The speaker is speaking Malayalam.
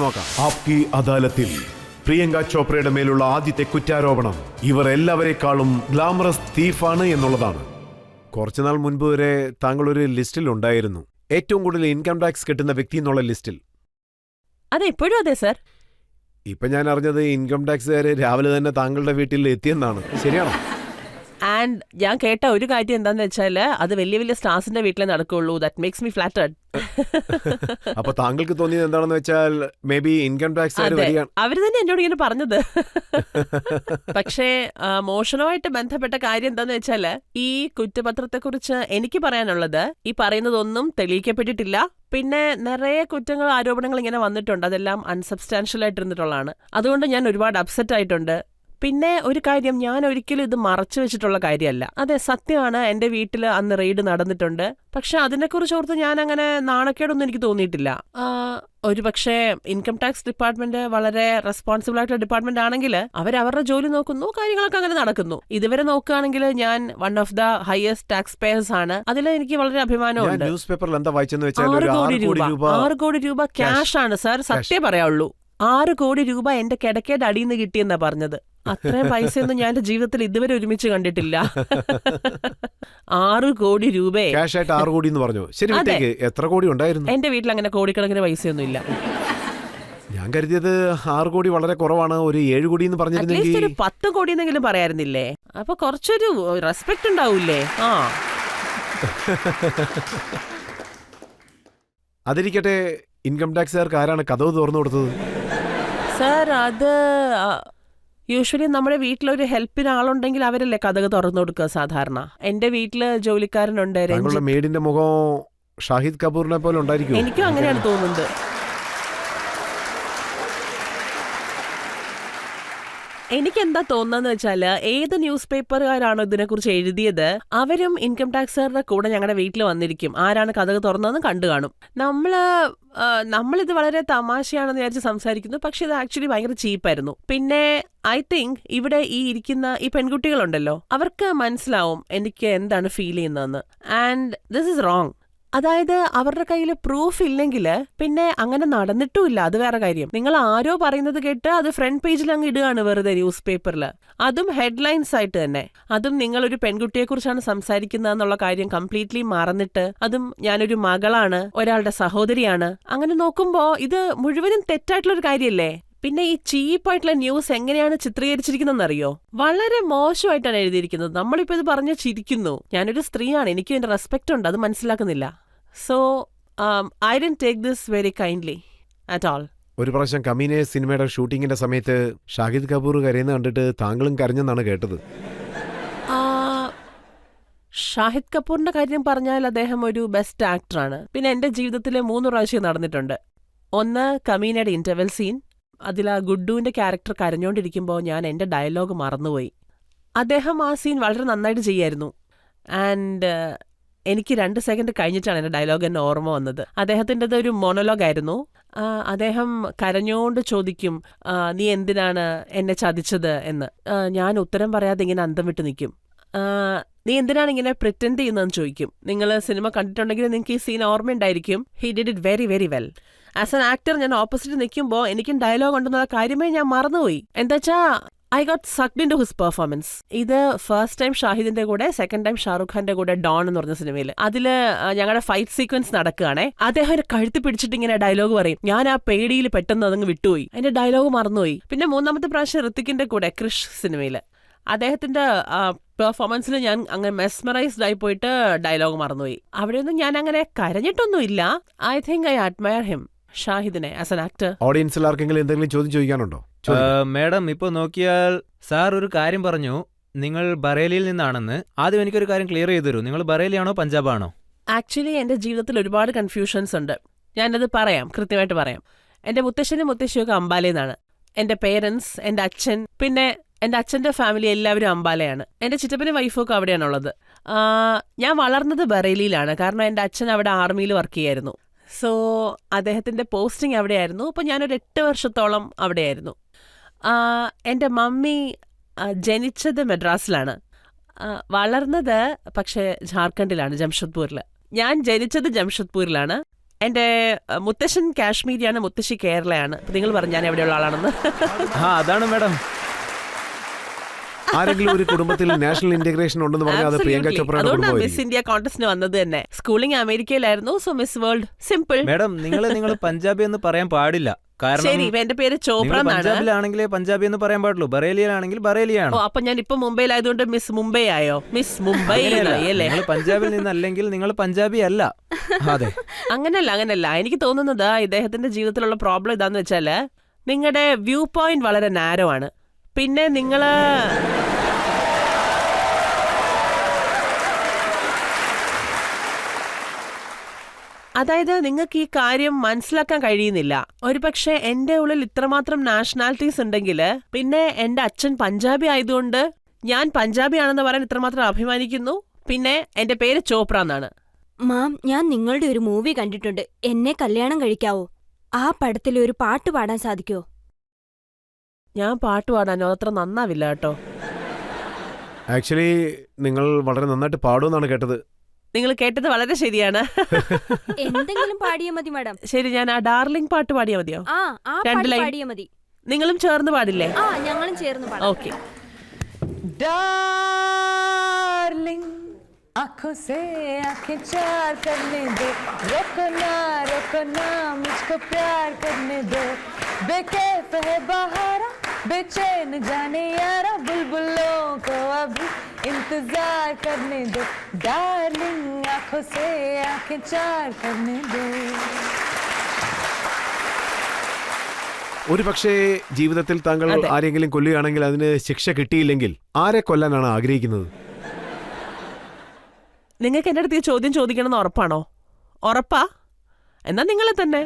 നോക്കാം. ആപ്കി അദാലത്തിൽ പ്രിയങ്ക ചോപ്രയുടെ മേലുള്ള ആദ്യത്തെ കുറ്റാരോപണം ഇവർ എല്ലാവരെക്കാളും ഗ്ലാമറസ് തീഫാണ് എന്നുള്ളതാണ്. കുറച്ചുനാൾ മുൻപ് വരെ താങ്കൾ ഒരു ലിസ്റ്റിൽ ഉണ്ടായിരുന്നു, ഏറ്റവും കൂടുതൽ ഇൻകം ടാക്സ് കിട്ടുന്ന വ്യക്തി എന്നുള്ള ലിസ്റ്റിൽ. അതെ, ഇപ്പോഴും അതെ സർ. ഇപ്പൊ ഞാൻ അറിഞ്ഞത് ഇൻകം ടാക്സുകാര് രാവിലെ തന്നെ താങ്കളുടെ വീട്ടിൽ എത്തിയെന്നാണ്, ശരിയാണോ? ആൻഡ് ഞാൻ കേട്ട ഒരു കാര്യം എന്താന്ന് വെച്ചാൽ അത് വലിയ വലിയ സ്റ്റാർസിന്റെ വീട്ടിലേ നടക്കുള്ളൂ. That makes me flattered. അപ്പൊ താങ്കൾക്ക് തോന്നിയത് എന്താണെന്ന് വെച്ചാൽ മേ ബി ഇൻകം ടാക്സ് അവര് തന്നെ എന്നോട് ഇങ്ങനെ പറഞ്ഞത്. പക്ഷേ മോഷണവുമായിട്ട് ബന്ധപ്പെട്ട കാര്യം എന്താന്ന് വെച്ചാല് ഈ കുറ്റപത്രത്തെ കുറിച്ച് എനിക്ക് പറയാനുള്ളത്, ഈ പറയുന്നതൊന്നും തെളിയിക്കപ്പെട്ടിട്ടില്ല. പിന്നെ നിറയെ കുറ്റങ്ങൾ, ആരോപണങ്ങൾ ഇങ്ങനെ വന്നിട്ടുണ്ട്. അതെല്ലാം അൺസബ്സ്റ്റാൻഷ്യൽ ആയിട്ടിരുന്നിട്ടുള്ളതാണ്. അതുകൊണ്ട് ഞാൻ ഒരുപാട് അപ്സെറ്റ് ആയിട്ടുണ്ട്. പിന്നെ ഒരു കാര്യം, ഞാൻ ഒരിക്കലും ഇത് മറച്ചു വെച്ചിട്ടുള്ള കാര്യമല്ല. അതെ, സത്യമാണ്, എന്റെ വീട്ടിൽ അന്ന് റെയ്ഡ് നടന്നിട്ടുണ്ട്. പക്ഷെ അതിനെക്കുറിച്ച് ഓർത്ത് ഞാൻ അങ്ങനെ നാണക്കേടൊന്നും എനിക്ക് തോന്നിയിട്ടില്ല. ഒരുപക്ഷെ ഇൻകം ടാക്സ് ഡിപ്പാർട്ട്മെന്റ് വളരെ റെസ്പോൺസിബിൾ ആയിട്ടുള്ള ഡിപ്പാർട്ട്മെന്റ് ആണെങ്കിൽ അവരവരുടെ ജോലി നോക്കുന്നു, കാര്യങ്ങളൊക്കെ അങ്ങനെ നടക്കുന്നു. ഇതുവരെ നോക്കുകയാണെങ്കിൽ ഞാൻ one of the highest tax payers ആണ്. അതിൽ എനിക്ക് വളരെ അഭിമാനമുണ്ട്. 6 കോടി രൂപ ക്യാഷ് ആണ് സാർ, സത്യം പറയാവുള്ളൂ. 6 കോടി രൂപ എന്റെ കിടക്കേടെ അടിയിന്ന് കിട്ടിയെന്നാ പറഞ്ഞത്. അത്രയും പൈസയൊന്നും ഞാൻ എന്റെ ജീവിതത്തിൽ ഇതുവരെ ഒരുമിച്ച് കണ്ടിട്ടില്ല. 6 കോടി രൂപ ക്യാഷ് ആയിട്ട് 6 കോടി എന്ന് പറഞ്ഞു. ശരി, എത്ര കോടി ഉണ്ടായിരുന്നു? എന്റെ വീട്ടിൽ അങ്ങനെ കോടിക്കണക്കിന് പൈസയൊന്നും ഇല്ല. ഞാൻ കരുതിയത് 6 കോടി വളരെ കുറവാണ്, ഒരു 7 കോടി എന്ന് പറഞ്ഞിരുന്നെങ്കിൽ ഒരു 10 കോടി എന്നെങ്കിലും പറയായിരുന്നില്ലേ? അപ്പൊ കുറച്ചൊരു റെസ്പെക്ട് ഉണ്ടാവൂലേ? അതിരിക്കട്ടെ, ഇൻകം ടാക്സുകാർക്ക് ആരാണ് കതവ് തുറന്നു കൊടുത്തത്? സാർ, അത് യൂഷ്വലി നമ്മുടെ വീട്ടിലൊരു ഹെൽപ്പിന് ആളുണ്ടെങ്കിൽ അവരല്ലേ കഥക് തുറന്നു കൊടുക്കുക സാധാരണ. എന്റെ വീട്ടില് ജോലിക്കാരനുണ്ട്. മേഡിന്റെ മുഖം ഷാഹിദ് കപൂറിനെ പോലെ ഉണ്ടായിരിക്കും. എനിക്കും അങ്ങനെയാണ് തോന്നുന്നത്. എനിക്കെന്താ തോന്നുന്നതെന്ന് വെച്ചാല്, ഏത് ന്യൂസ് പേപ്പറുകാരാണോ ഇതിനെക്കുറിച്ച് എഴുതിയത് അവരും ഇൻകം ടാക്സുകാരുടെ കൂടെ ഞങ്ങളുടെ വീട്ടിൽ വന്നിരിക്കും. ആരാണ് കഥക് തുറന്നതെന്ന് കണ്ടു കാണും. നമ്മളിത് വളരെ തമാശയാണെന്ന് വിചാരിച്ച് സംസാരിക്കുന്നു, പക്ഷെ ഇത് ആക്ച്വലി ഭയങ്കര ചീപ്പായിരുന്നു. പിന്നെ ഐ തിങ്ക് ഇവിടെ ഈ ഇരിക്കുന്ന ഈ പെൺകുട്ടികളുണ്ടല്ലോ, അവർക്ക് മനസ്സിലാവും എനിക്ക് എന്താണ് ഫീൽ ചെയ്യുന്നതെന്ന്. And this is wrong. അതായത് അവരുടെ കയ്യിൽ പ്രൂഫ് ഇല്ലെങ്കിൽ പിന്നെ അങ്ങനെ നടന്നിട്ടുമില്ല, അത് വേറെ കാര്യം. നിങ്ങൾ ആരോ പറയുന്നത് കേട്ട് അത് ഫ്രണ്ട് പേജിൽ അങ്ങ് ഇടുകയാണ് വെറുതെ ന്യൂസ് പേപ്പറിൽ, അതും ഹെഡ്ലൈൻസ് ആയിട്ട് തന്നെ. അതും നിങ്ങളൊരു പെൺകുട്ടിയെക്കുറിച്ചാണ് സംസാരിക്കുന്നതെന്നുള്ള കാര്യം കംപ്ലീറ്റ്ലി മറന്നിട്ട്, അതും ഞാനൊരു മകളാണ്, ഒരാളുടെ സഹോദരിയാണ്. അങ്ങനെ നോക്കുമ്പോൾ ഇത് മുഴുവനും തെറ്റായിട്ടുള്ളൊരു കാര്യമല്ലേ? പിന്നെ ഈ ചീപ്പായിട്ടുള്ള ന്യൂസ് എങ്ങനെയാണ് ചിത്രീകരിച്ചിരിക്കുന്നതെന്നറിയോ? വളരെ മോശമായിട്ടാണ് എഴുതിയിരിക്കുന്നത്. നമ്മളിപ്പോൾ ഇത് പറഞ്ഞ് ചിരിക്കുന്നു. ഞാനൊരു സ്ത്രീയാണ്, എനിക്കും എൻ്റെ റെസ്പെക്റ്റ് ഉണ്ട്, അത് മനസ്സിലാക്കുന്നില്ല. So I didn't take this very kindly at all. ഒരു പ്രാവശ്യം കമീനെ സിനിമയുടെ ഷൂട്ടിങ്ങിന്റെ സമയത്ത് ഷാഹിദ് കപൂർ കരയുന്ന കണ്ടിട്ട് താങ്കളും കരഞ്ഞെന്നാണ് കേട്ടത്. ഷാഹിദ് കപൂറിന്റെ കാര്യം പറഞ്ഞാൽ അദ്ദേഹം ഒരു ബെസ്റ്റ് ആക്ടറാണ്. പിന്നെ എൻ്റെ ജീവിതത്തിൽ 3 പ്രാവശ്യം നടന്നിട്ടുണ്ട്. ഒന്ന് കമീനയുടെ ഇന്റർവെൽ സീൻ. അതിൽ ആ ഗുഡ്ഡുവിന്റെ ക്യാരക്ടർ കരഞ്ഞോണ്ടിരിക്കുമ്പോൾ ഞാൻ എൻ്റെ ഡയലോഗ് മറന്നുപോയി. അദ്ദേഹം ആ സീൻ വളരെ നന്നായിട്ട് ചെയ്യായിരുന്നു. ആൻഡ് എനിക്ക് 2 സെക്കൻഡ് കഴിഞ്ഞിട്ടാണ് എൻ്റെ ഡയലോഗ് എന്നെ ഓർമ്മ വന്നത്. അദ്ദേഹത്തിൻ്റെത് ഒരു മോണോലോഗായിരുന്നു. അദ്ദേഹം കരഞ്ഞോണ്ട് ചോദിക്കും, നീ എന്തിനാണ് എന്നെ ചതിച്ചത് എന്ന്. ഞാൻ ഉത്തരം പറയാതെ ഇങ്ങനെ അന്തം വിട്ട് നിൽക്കും. നീ എന്തിനാണ് ഇങ്ങനെ പ്രിറ്റൻഡ് ചെയ്യുന്നതെന്ന് ചോദിക്കും. നിങ്ങൾ സിനിമ കണ്ടിട്ടുണ്ടെങ്കിൽ നിങ്ങൾക്ക് ഈ സീൻ ഓർമ്മയുണ്ടായിരിക്കും. He did it very very well. As an actor ഞാൻ ഓപ്പോസിറ്റ് നിൽക്കുമ്പോൾ എനിക്കും ഡയലോഗ് ഉണ്ടെന്നുള്ള കാര്യമേ ഞാൻ മറന്നുപോയി. എന്താ I got sucked into his performance. ഇത് ഫസ്റ്റ് ടൈം ഷാഹിദിന്റെ കൂടെ, സെക്കൻഡ് ടൈം ഷാറുഖ് ഖാന്റെ കൂടെ ഡോൺ എന്ന് പറഞ്ഞ സിനിമയിൽ. അതില് ഞങ്ങളുടെ ഫൈറ്റ് സീക്വൻസ് നടക്കുകയാണേ. അദ്ദേഹം കഴുത്തി പിടിച്ചിട്ട് ഇങ്ങനെ ഡയലോഗ് പറയും. ഞാൻ ആ പേടിയിൽ പെട്ടെന്ന് അതങ്ങ് വിട്ടുപോയി, അതിന്റെ ഡയലോഗ് മറന്നുപോയി. പിന്നെ 3ാമത്തെ പ്രാവശ്യം ഋത്തിക്കിന്റെ കൂടെ ക്രിഷ് സിനിമയിൽ അദ്ദേഹത്തിന്റെ പെർഫോമൻസിൽ ഞാൻ അങ്ങനെ മെസ്മറൈസ്ഡ് ആയി പോയിട്ട് ഡയലോഗ് മറന്നുപോയി. അവിടെയൊന്നും ഞാൻ അങ്ങനെ കരഞ്ഞിട്ടൊന്നുമില്ല. I think I admire him, ഷാഹിദിനെ, ആസ് എൻ ആക്ടർ. ഓഡിയൻസിൽ ആർക്കെങ്കിലും എന്തെങ്കിലും ചോദ്യം ചോദിക്കാനുണ്ടോ? മേഡം, ഇപ്പോൾ നോക്കിയാൽ സാർ ഒരു കാര്യം പറഞ്ഞു, നിങ്ങൾ ബറേലിയിൽ നിന്നാണെന്ന്. ആദ്യം എനിക്കൊരു കാര്യം ക്ലിയർ ചെയ്തു തരൂ, നിങ്ങൾ ബറേലിയാണോ പഞ്ചാബാണോ? ആക്ച്വലി എൻ്റെ ജീവിതത്തിൽ ഒരുപാട് കൺഫ്യൂഷൻസ് ഉണ്ട്. ഞാനത് പറയാം, കൃത്യമായിട്ട് പറയാം. എൻ്റെ മുത്തശ്ശനും മുത്തശ്ശിയൊക്കെ അംബാലയിൽ. എൻ്റെ പേരൻസ്, എൻ്റെ അച്ഛൻ, പിന്നെ എൻ്റെ അച്ഛൻ്റെ ഫാമിലി എല്ലാവരും അംബാലയാണ്. എൻ്റെ ചിറ്റപ്പനും വൈഫൊക്കെ അവിടെയാണുള്ളത്. ഞാൻ വളർന്നത് ബറേലിയിലാണ്, കാരണം എൻ്റെ അച്ഛൻ അവിടെ ആർമിയിൽ വർക്ക് ചെയ്യായിരുന്നു. സോ അദ്ദേഹത്തിൻ്റെ പോസ്റ്റിംഗ് അവിടെയായിരുന്നു. അപ്പോൾ ഞാനൊരു 8 വർഷത്തോളം അവിടെയായിരുന്നു. എൻ്റെ മമ്മി ജനിച്ചത് മദ്രാസിലാണ്, വളർന്നത് പക്ഷേ ജാർഖണ്ഡിലാണ്, ജംഷഡ്പൂരിൽ. ഞാൻ ജനിച്ചത് ജംഷഡ്പൂരിലാണ്. എന്റെ മുത്തശ്ശൻ കാശ്മീരിയാണ്, മുത്തശ്ശി കേരളയാണ്. നിങ്ങൾ പറഞ്ഞു ഞാൻ എവിടെയുള്ള ആളാണെന്ന്. അതാണ് മാഡം. ആരെങ്കിലും ഒരു കുടുംബത്തിൽ നാഷണൽ ഇന്റഗ്രേഷൻ ഉണ്ടെന്ന് പറഞ്ഞാൽ അത് പ്രിയങ്ക Absolutely. ചോപ്രയുടെ അതുകൊണ്ടാണ് മിസ് കുടുംബമായിരിക്കും. ഇന്ത്യ കോൺടെസ്റ്റിന് വന്നത് തന്നെ. സ്കൂളിംഗ് അമേരിക്കയിലായിരുന്നു, so miss world simple. Madam നിങ്ങൾ പഞ്ചാബി എന്ന് പറയാൻ പാടില്ല. കാരണം ശരി, എന്റെ പേര് ചോപ്ര നിങ്ങൾ എന്നാണ്. പഞ്ചാബിലാണെങ്കിലേ പഞ്ചാബി എന്ന് പറയാൻ പാടുള്ളൂ. ബറേലിയിലാണെങ്കിൽ ബറേലിയാണ്. ഓ, അപ്പൊ ഞാൻ ഇപ്പൊ മുംബൈയിലായതുകൊണ്ട് മിസ് മുംബൈ ആയോ? മിസ് മുംബൈ ആയി അല്ലേ? നിങ്ങൾ പഞ്ചാബിൽ നിന്നല്ലെങ്കിൽ നിങ്ങൾ പഞ്ചാബി അല്ല. അതെ, അങ്ങനല്ല. എനിക്ക് തോന്നുന്നത് ഇദ്ദേഹത്തിന്റെ ജീവിതത്തിലുള്ള പ്രോബ്ലം ഇതാന്ന് വെച്ചാല് നിങ്ങളുടെ വ്യൂ പോയിന്റ് വളരെ നാരോ ആണ്. പിന്നെ നിങ്ങള് അതായത് നിങ്ങൾക്ക് ഈ കാര്യം മനസ്സിലാക്കാൻ കഴിയുന്നില്ല. ഒരുപക്ഷെ എന്റെ ഉള്ളിൽ ഇത്രമാത്രം നാഷണാലിറ്റീസ് ഉണ്ടെങ്കിൽ പിന്നെ എന്റെ അച്ഛൻ പഞ്ചാബി ആയതുകൊണ്ട് ഞാൻ പഞ്ചാബി ആണെന്ന് പറയാൻ ഇത്രമാത്രം അഭിമാനിക്കുന്നു. പിന്നെ എന്റെ പേര് ചോപ്ര എന്നാണ്. മാം, ഞാൻ നിങ്ങളുടെ ഒരു മൂവി കണ്ടിട്ടുണ്ട്. എന്നെ കല്യാണം കഴിക്കാവോ? ആ പടത്തിൽ ഒരു പാട്ട് പാടാൻ സാധിക്കുമോ? ഞാൻ പാട്ട് പാടാനോ അത്ര നന്നാവില്ല കേട്ടോ. ആക്ച്വലി നിങ്ങൾ വളരെ നന്നായിട്ട് പാടുമെന്നാണ് കേട്ടത്. നിങ്ങൾ കേട്ടത് വളരെ ശരിയാണ്. എന്തെങ്കിലും പാടിയാ മതി മാഡം. ശരി, ഞാൻ ആ ഡാർലിംഗ് പാട്ട് പാടിയാ മതിയോ? ആ രണ്ട് പാട്ട് ലൈൻ. പാടിയാ മതി. നിങ്ങളും ചേർന്ന് പാടില്ലേ? ആ, ഞങ്ങളും ചേർന്ന് പാടാം. ഓക്കെ. डार्लिंग आंखों से आंखें चार करने दो, रोको ना मुझको प्यार करने दो, बेकैफ है बहारा बेचैन जाने यारा, बुलबुलों को अभी इंतजार करने दो, डार्लिंग आंखों से आंखें चार करने दो. ഒരു പക്ഷേ ജീവിതത്തിൽ താങ്കൾ അതെ. ആരെങ്കിലും കൊല്ലുകയാണെങ്കിൽ അതിന് ശിക്ഷ കിട്ടിയില്ലെങ്കിൽ ആരെ കൊല്ലാനാണ് ആഗ്രഹിക്കുന്നത്? നിങ്ങൾക്ക് എന്റെ അടുത്ത് ഈ ചോദ്യം ചോദിക്കണമെന്ന് ഉറപ്പാണോ? ഉറപ്പാ? എന്നാ നിങ്ങളെ തന്നെ.